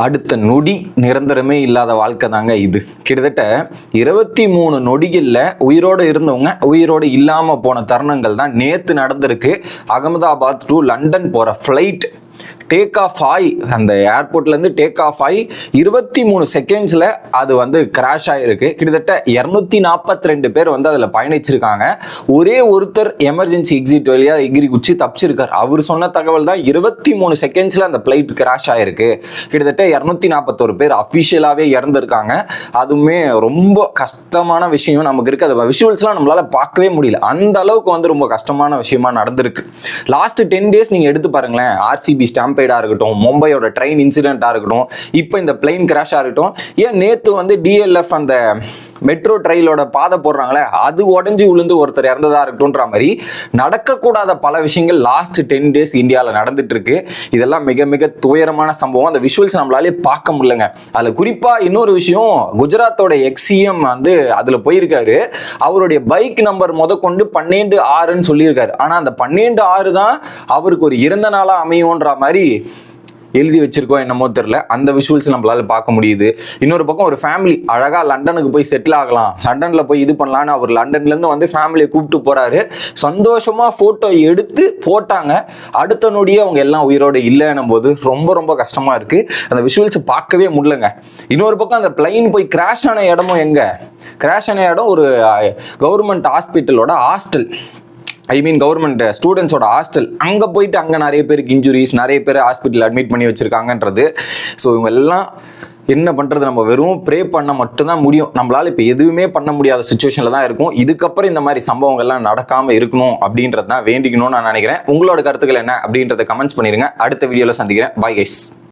அடுத்த நொடி நிரந்தரமே இல்லாத வாழ்க்கை தாங்க இது. கிட்டத்தட்ட 23 நொடிகளில் உயிரோடு இருந்தவங்க உயிரோடு இல்லாமல் போன தருணங்கள் தான் நேற்று நடந்திருக்கு. அகமதாபாத் டு லண்டன் போகிற ஃப்ளைட் டேக் ஆஃப் ஆகி அந்த ஏர்போர்ட்லேருந்து டேக் ஆஃப் ஆகி 23 செகண்ட்ஸில் அது கிராஷ் ஆகிருக்கு. கிட்டத்தட்ட 242 பேர் அதில் பயணிச்சிருக்காங்க. ஒரே ஒருத்தர் எமர்ஜென்சி எக்ஸிட் வழியாக எகிரி குச்சி தப்பிச்சிருக்கார். அவர் சொன்ன தகவல் தான் 23 செகண்ட்ஸில் அந்த ஃப்ளைட் கிராஷ் ஆகிருக்கு. கிட்டத்தட்ட 241 பேர் அஃபிஷியலாகவே இறந்துருக்காங்க. அதுவுமே ரொம்ப கஷ்டமான விஷயம் நமக்கு இருக்குது. அது விஷுவல்ஸ்லாம் நம்மளால் பார்க்கவே முடியல. அந்த அளவுக்கு ரொம்ப கஷ்டமான விஷயமா நடந்திருக்கு. லாஸ்ட் 10 டேஸ் நீங்கள் எடுத்து பாருங்களேன். ஆர்சிபி ஸ்டாம்பேடா இருக்கட்டும், மும்பையோட ட்ரெயின் இன்சிடென்ட்டா இருக்கட்டும், இப்போ இந்த பிளைன் கிராஷா இருக்கட்டும், ஏன் நேத்து டிஎல்எஃப் அந்த மெட்ரோ ட்ரெயிலோட பாதை போடுறாங்களே அது உடஞ்சி விழுந்து ஒருத்தர் இறந்ததா இருக்கட்டும்ன்ற மாதிரி நடக்கக்கூடாத பல விஷயங்கள் லாஸ்ட் 10 டேஸ் இந்தியாவில் நடந்துட்டு இருக்கு. இதெல்லாம் மிக மிக துயரமான சம்பவம். அந்த விஷுவல்ஸ் நம்மளாலே பார்க்க முடியலங்க. அதுல குறிப்பா இன்னொரு விஷயம், குஜராத்தோட எக்ஸிஎம் அதுல போயிருக்காரு. அவருடைய பைக் நம்பர் கொண்டு 12-6 சொல்லியிருக்காரு. ஆனா அந்த 12-6 தான் அவருக்கு ஒரு இறந்த நாளா அமையும்ன்ற மாதிரி எழுதி வச்சிருக்கோம், என்னமோ தெரியல. அந்த விஷுவல்ஸ் நம்மளால பார்க்க முடியுது. இன்னொரு பக்கம் ஒரு ஃபேமிலி அழகா லண்டனுக்கு போய் செட்டில் ஆகலாம், லண்டன்ல போய் இது பண்ணலான்னு அவர் லண்டன்ல இருந்து ஃபேமிலியை கூப்பிட்டு போறாரு. சந்தோஷமா போட்டோ எடுத்து போட்டாங்க. அடுத்த நொடியே அவங்க எல்லாம் உயிரோடு இல்லைன்னும் போது ரொம்ப ரொம்ப கஷ்டமா இருக்கு. அந்த விஷுவல்ஸ் பார்க்கவே முடியலங்க. இன்னொரு பக்கம் அந்த பிளைன் போய் கிராஷ் ஆன இடமும் எங்க கிராஷ் ஆன இடம் ஒரு கவர்மெண்ட் ஹாஸ்பிட்டலோட ஹாஸ்டல். கவர்மெண்ட் ஸ்டூடெண்ட்ஸோட ஹாஸ்டல். அங்கே போயிட்டு அங்கே நிறைய பேருக்கு இன்ஜுரிஸ், நிறைய பேர் ஹாஸ்பிட்டல் அட்மிட் பண்ணி வச்சிருக்காங்கன்றது. ஸோ இவங்க எல்லாம் என்ன பண்ணுறது? நம்ம வெறும் ப்ரே பண்ண மட்டும்தான் முடியும். நம்மளால இப்போ எதுவுமே பண்ண முடியாத சுச்சுவேஷனில் தான் இருக்கும். இதுக்கப்புறம் இந்த மாதிரி சம்பவங்கள்லாம் நடக்காமல் இருக்கணும் அப்படின்றது தான் வேண்டிக்கணும்னு நான் நினைக்கிறேன். உங்களோட கருத்துக்கள் என்ன அப்படின்றத கமெண்ட்ஸ் பண்ணிடுங்க. அடுத்த வீடியோவில் சந்திக்கிறேன். Bye guys.